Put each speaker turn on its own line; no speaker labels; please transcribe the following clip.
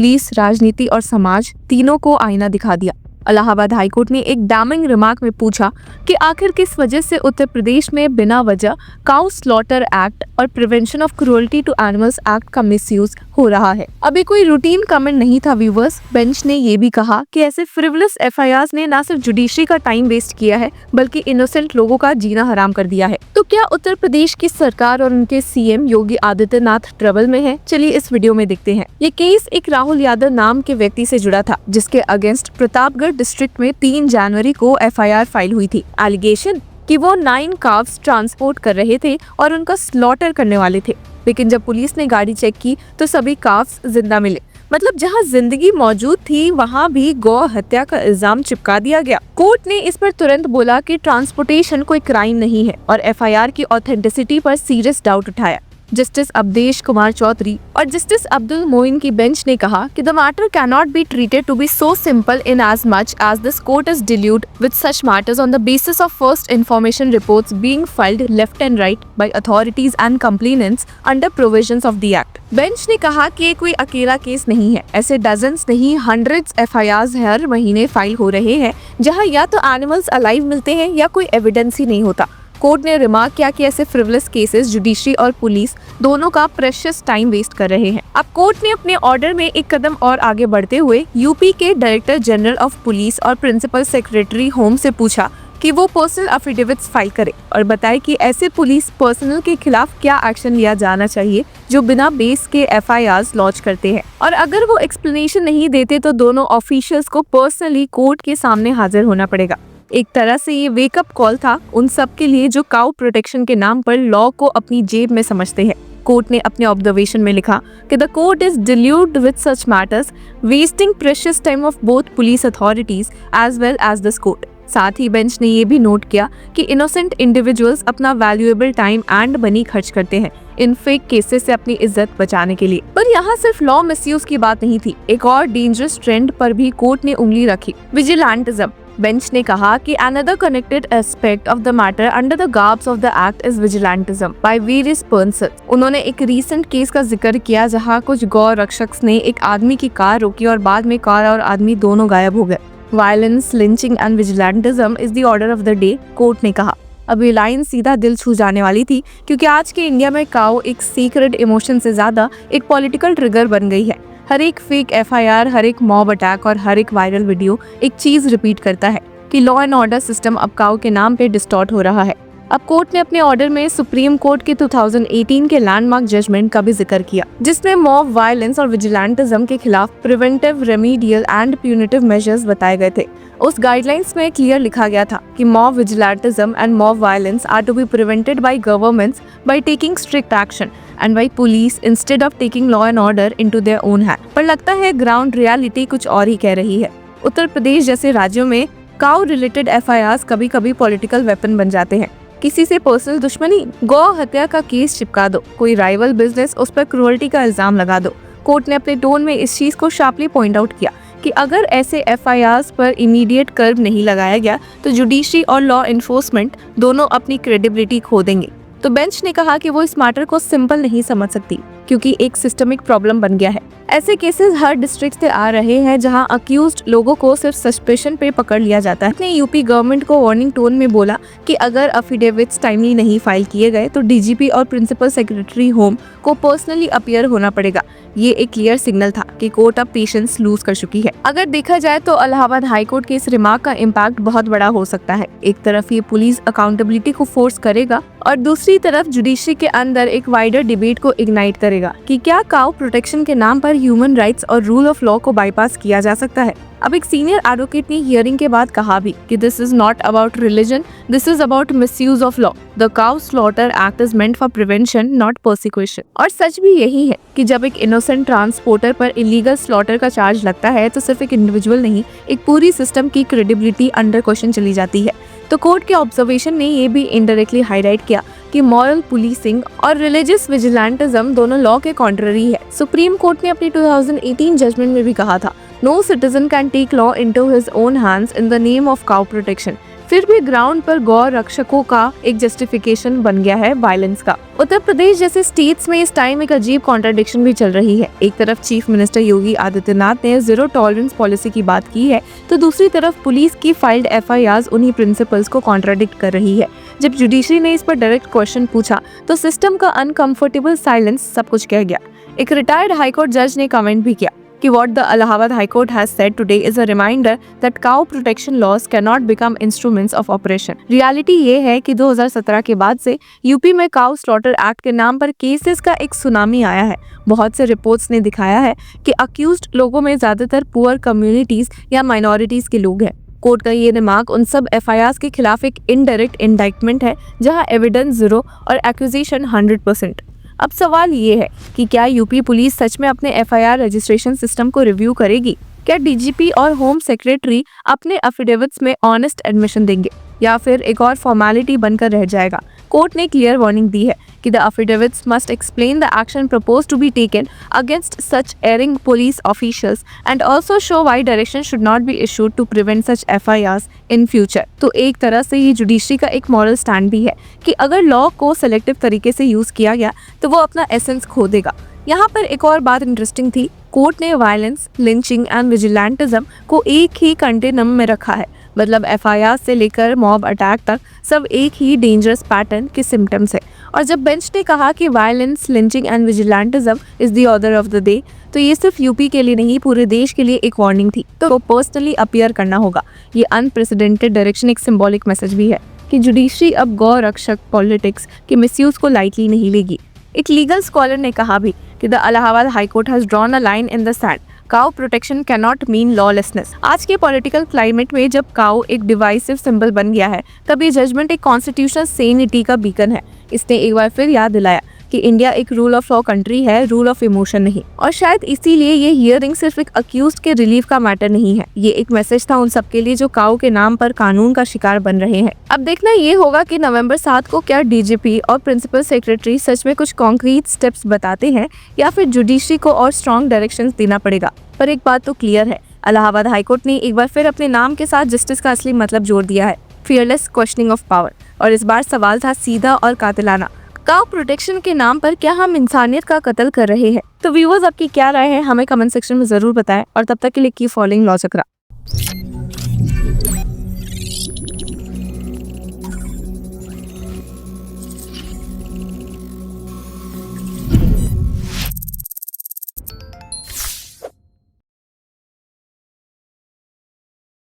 Police, राजनीति और समाज तीनों को आईना दिखा दिया। इलाहाबाद हाईकोर्ट ने एक डैमिंग रिमार्क में पूछा कि आखिर किस वजह से उत्तर प्रदेश में बिना वजह काउ स्लॉटर एक्ट और prevention of cruelty to animals act का मिसयूज हो रहा है। अभी कोई रूटीन कमेंट नहीं था व्यूअर्स। बेंच ने ये भी कहा कि ऐसे फ्रिवलस एफआईआर्स ने न सिर्फ जुडिशरी का टाइम वेस्ट किया है बल्कि इनोसेंट लोगों का जीना हराम कर दिया है। तो क्या उत्तर प्रदेश की सरकार और उनके सीएम योगी आदित्यनाथ ट्रबल में है? चलिए इस वीडियो में देखते हैं। ये केस एक राहुल यादव नाम के व्यक्ति से जुड़ा था जिसके अगेंस्ट प्रतापगढ़ डिस्ट्रिक्ट में 3 जनवरी को एफआईआर फाइल हुई थी। एलिगेशन कि वो 9 काव्स ट्रांसपोर्ट कर रहे थे और उनका स्लॉटर करने वाले थे, लेकिन जब पुलिस ने गाड़ी चेक की तो सभी काव्स जिंदा मिले। मतलब जहां जिंदगी मौजूद थी वहां भी गौ हत्या का इल्जाम चिपका दिया गया। कोर्ट ने इस पर तुरंत बोला कि ट्रांसपोर्टेशन कोई क्राइम नहीं है और एफआईआर की ऑथेंटिसिटी पर सीरियस डाउट उठाया। जस्टिस अवधेश कुमार चौधरी और जस्टिस अब्दुल मोइन की बेंच ने कहा कि the matter can not be treated to be so simple in as much as this court is deluged with such matters on the basis of first information reports being filed left and right by authorities and complainants under provisions of the act. Bench ने कहा कि ये कोई अकेला case नहीं है। ऐसे dozens नहीं हंड्रेड्स एफआईआर्स हर महीने फाइल हो रहे हैं जहां या तो एनिमल्स अलाइव मिलते हैं या कोई एविडेंस ही नहीं होता। कोर्ट ने रिमार्क किया कि ऐसे फ्रिवलस केसेस जुडिशरी और पुलिस दोनों का प्रेशियस टाइम वेस्ट कर रहे हैं। अब कोर्ट ने अपने ऑर्डर में एक कदम और आगे बढ़ते हुए यूपी के डायरेक्टर जनरल ऑफ पुलिस और प्रिंसिपल सेक्रेटरी होम से पूछा कि वो पर्सनल एफिडेविट्स फाइल करे और बताए कि ऐसे पुलिस पर्सनल के खिलाफ क्या एक्शन लिया जाना चाहिए जो बिना बेस के एफआईआर्स लॉन्च करते हैं, और अगर वो एक्सप्लेनेशन नहीं देते तो दोनों ऑफिशियल्स को पर्सनली कोर्ट के सामने हाजिर होना पड़ेगा। एक तरह से ये वेकअप कॉल था उन सब के लिए जो काउ प्रोटेक्शन के नाम पर लॉ को अपनी जेब में समझते हैं। कोर्ट ने अपने ऑब्जर्वेशन में लिखा कि the court is deluged with such matters wasting precious time of both police authorities as well as this court. साथ ही बेंच ने ये भी नोट किया कि इनोसेंट इंडिविजुअल्स अपना वैल्यूएबल टाइम एंड मनी खर्च करते हैं इन फेक केसेस से अपनी इज्जत बचाने के लिए। पर यहाँ सिर्फ लॉ मिसयूज की बात नहीं थी, एक और डेंजरस ट्रेंड पर भी कोर्ट ने उंगली रखी, विजिलेंटिज्म। बेंच ने कहा कि another connected aspect of the matter under the garbs of the act is vigilantism by various persons। उन्होंने एक रीसेंट केस का जिक्र किया जहां कुछ गौ रक्षक ने एक आदमी की कार रोकी और बाद में कार और आदमी दोनों गायब हो गए। Violence, lynching and vigilantism is the order of the day, court ने कहा। अब ये लाइन सीधा दिल छू जाने वाली थी क्योंकि आज के इंडिया में काउ एक सीक्रेट इमोशन से ज्यादा एक पॉलिटिकल ट्रिगर बन गई है। हर एक फेक एफआईआर, हर एक मॉब अटैक और हर एक वायरल वीडियो एक चीज रिपीट करता है कि लॉ एंड ऑर्डर सिस्टम अब काउ के नाम पे डिस्टॉर्ट हो रहा है। अब कोर्ट ने अपने ऑर्डर में सुप्रीम कोर्ट के 2018 के लैंडमार्क जजमेंट का भी जिक्र किया जिसमें मॉब वायलेंस और विजिलेंटिज्म के खिलाफ preventive, remedial and punitive measures बताए गए थे। उस गाइडलाइंस में क्लियर लिखा गया था कि mob vigilantism and mob violence are to be prevented by governments by taking strict action and by police instead of taking law and order into their own hand। पर लगता है ग्राउंड रियलिटी कुछ और ही कह रही है। उत्तर प्रदेश जैसे राज्यों में काउ रिलेटेड एफआईआर्स कभी कभी पॉलिटिकल वेपन बन जाते हैं। किसी से पर्सनल दुश्मनी, गौ हत्या का केस चिपका दो, कोई राइवल बिजनेस, उस पर क्रूअल्टी का इल्जाम लगा दो। कोर्ट ने अपने टोन में इस चीज को शार्पली पॉइंट आउट किया कि अगर ऐसे एफआईआर्स पर इमीडिएट कर्ब नहीं लगाया गया तो जुडिशरी और लॉ एनफोर्समेंट दोनों अपनी क्रेडिबिलिटी खो देंगे। तो बेंच ने कहा कि वो इस मैटर को सिंपल नहीं समझ सकती क्योंकि एक सिस्टमिक प्रॉब्लम बन गया है। ऐसे केसेस हर डिस्ट्रिक्ट से आ रहे हैं जहां अक्यूज्ड लोगों को सिर्फ सस्पेशन पे पकड़ लिया जाता है। उसने यूपी गवर्नमेंट को वार्निंग टोन में बोला कि अगर अफिडेविट्स टाइमली नहीं फाइल किए गए तो डीजीपी और प्रिंसिपल सेक्रेटरी होम को पर्सनली अपीयर होना पड़ेगा। ये एक क्लियर सिग्नल था कि कोर्ट अब पेशेंस लूज कर चुकी है। अगर देखा जाए तो इलाहाबाद हाईकोर्ट के इस रिमार्क का इम्पैक्ट बहुत बड़ा हो सकता है। एक तरफ ये पुलिस अकाउंटेबिलिटी को फोर्स करेगा और दूसरी तरफ जुडिशरी के अंदर एक वाइडर डिबेट को इग्नाइट करेगा कि क्या काउ प्रोटेक्शन के नाम पर ह्यूमन राइट्स और रूल ऑफ लॉ को बाईपास किया जा सकता है। अब एक सीनियर एडवोकेट ने हियरिंग के बाद कहा भी कि this is not about religion, this is about misuse of law. The cow slaughter act is meant for prevention not prosecution. और सच भी यही है कि जब एक इनोसेंट ट्रांसपोर्टर पर इलीगल स्लॉटर का चार्ज लगता है तो सिर्फ एक इंडिविजुअल नहीं, एक पूरी सिस्टम की क्रेडिबिलिटी अंडर क्वेश्चन चली जाती है। तो कोर्ट के ऑब्जर्वेशन ने ये भी इनडायरेक्टली हाईलाइट किया कि मॉरल पुलिसिंग और रिलीजियस विजिलेंटिज्म दोनों लॉ के कॉन्ट्ररी है। सुप्रीम कोर्ट ने अपनी 2018 जजमेंट में भी कहा था, no citizen can take law into his own hands in the name of cow protection. फिर भी ग्राउंड पर गौ रक्षकों का एक जस्टिफिकेशन बन गया है वायलेंस का। उत्तर प्रदेश जैसे स्टेट्स में इस टाइम एक अजीब कॉन्ट्रडिक्शन भी चल रही है। एक तरफ चीफ मिनिस्टर योगी आदित्यनाथ ने जीरो टॉलरेंस पॉलिसी की बात की है, तो दूसरी तरफ पुलिस की फाइल्ड एफआईआर्स उन्हीं प्रिंसिपल्स को कॉन्ट्राडिक्ट कर रही है। जब जुडिशरी ने इस पर डायरेक्ट क्वेश्चन पूछा तो सिस्टम का अनकंफर्टेबल साइलेंस सब कुछ कह गया। एक रिटायर्ड हाईकोर्ट जज ने कमेंट भी किया कि what the Allahabad High Court has said today is a reminder that cow protection laws cannot become instruments of oppression. Reality ये है कि 2017 के बाद से यूपी में काउ स्लॉटर एक्ट के नाम पर केसेस का एक सुनामी आया है। बहुत से रिपोर्ट्स ने दिखाया है कि अक्यूज्ड लोगों में ज्यादातर पुअर कम्युनिटीज या माइनॉरिटीज के लोग हैं। कोर्ट का ये रिमार्क उन सब एफआईआर्स के खिलाफ एक इनडायरेक्ट इंडाइटमेंट है जहां एविडेंस 0 और एक्यूजेशन 100%। अब सवाल ये है कि क्या यूपी पुलिस सच में अपने एफआईआर रजिस्ट्रेशन सिस्टम को रिव्यू करेगी? क्या डीजीपी और होम सेक्रेटरी अपने एफिडेविट्स में ऑनेस्ट एडमिशन देंगे या फिर एक और फॉर्मेलिटी बनकर रह जाएगा? कोर्ट ने क्लियर वार्निंग दी है कि the affidavits must explain the action proposed to be taken against such erring police officials and also show why direction should not be issued to prevent such FIRs in future. तो एक तरह से ये judiciary का एक moral stand भी है कि अगर लॉ को सेलेक्टिव तरीके से यूज किया गया तो वो अपना एसेंस खो देगा। यहाँ पर एक और बात इंटरेस्टिंग थी, कोर्ट ने वायलेंस, लिंचिंग एंड विजिलेंटिज्म को एक ही कंटेनम में रखा है। मतलब एफआईआर से लेकर मॉब अटैक तक सब एक ही डेंजरस पैटर्न के सिम्टम्स है। और जब बेंच ने कहा कि violence, lynching and vigilantism is the order of the day, तो ये सिर्फ यूपी के लिए नहीं पूरे देश के लिए एक वार्निंग थी। तो पर्सनली अपीयर करना होगा। ये अनप्रेसिडेंटेड डायरेक्शन एक सिंबॉलिक मैसेज भी है कि जुडिशरी अब गौ रक्षक पॉलिटिक्स के मिसयूज को लाइटली नहीं लेगी। एक लीगल स्कॉलर ने कहा भी कि the Allahabad high court has drawn a line in the sand. Cow protection can not mean lawlessness. आज के पॉलिटिकल क्लाइमेट में जब काउ एक डिवाइसिव सिंबल बन गया है, तब ये जजमेंट एक कॉन्स्टिट्यूशनल सेनिटी का बीकन है। इसने एक बार फिर याद दिलाया कि इंडिया एक रूल ऑफ लॉ कंट्री है, रूल ऑफ इमोशन नहीं। और शायद इसीलिए ये हियरिंग सिर्फ एक अक्यूज्ड के रिलीफ का मैटर नहीं है, ये एक मैसेज था उन सबके लिए जो काउ के नाम पर कानून का शिकार बन रहे हैं। अब देखना ये होगा कि नवंबर 7 को क्या डीजीपी और प्रिंसिपल सेक्रेटरी सच में कुछ कॉन्क्रीट स्टेप्स बताते हैं या फिर जुडिशरी को और स्ट्रॉन्ग डायरेक्शंस देना पड़ेगा। पर एक बात तो क्लियर है, इलाहाबाद हाईकोर्ट ने एक बार फिर अपने नाम के साथ जस्टिस का असली मतलब जोड़ दिया है, फियरलेस क्वेश्चनिंग ऑफ पावर। और इस बार सवाल था सीधा और कातिलाना, काउ प्रोटेक्शन के नाम पर क्या हम इंसानियत का कत्ल कर रहे हैं? तो व्यूअर्स, आपकी क्या राय है हमें कमेंट सेक्शन में जरूर बताएं और तब तक के लिए कीप फॉलोइंग लॉ चक्रा।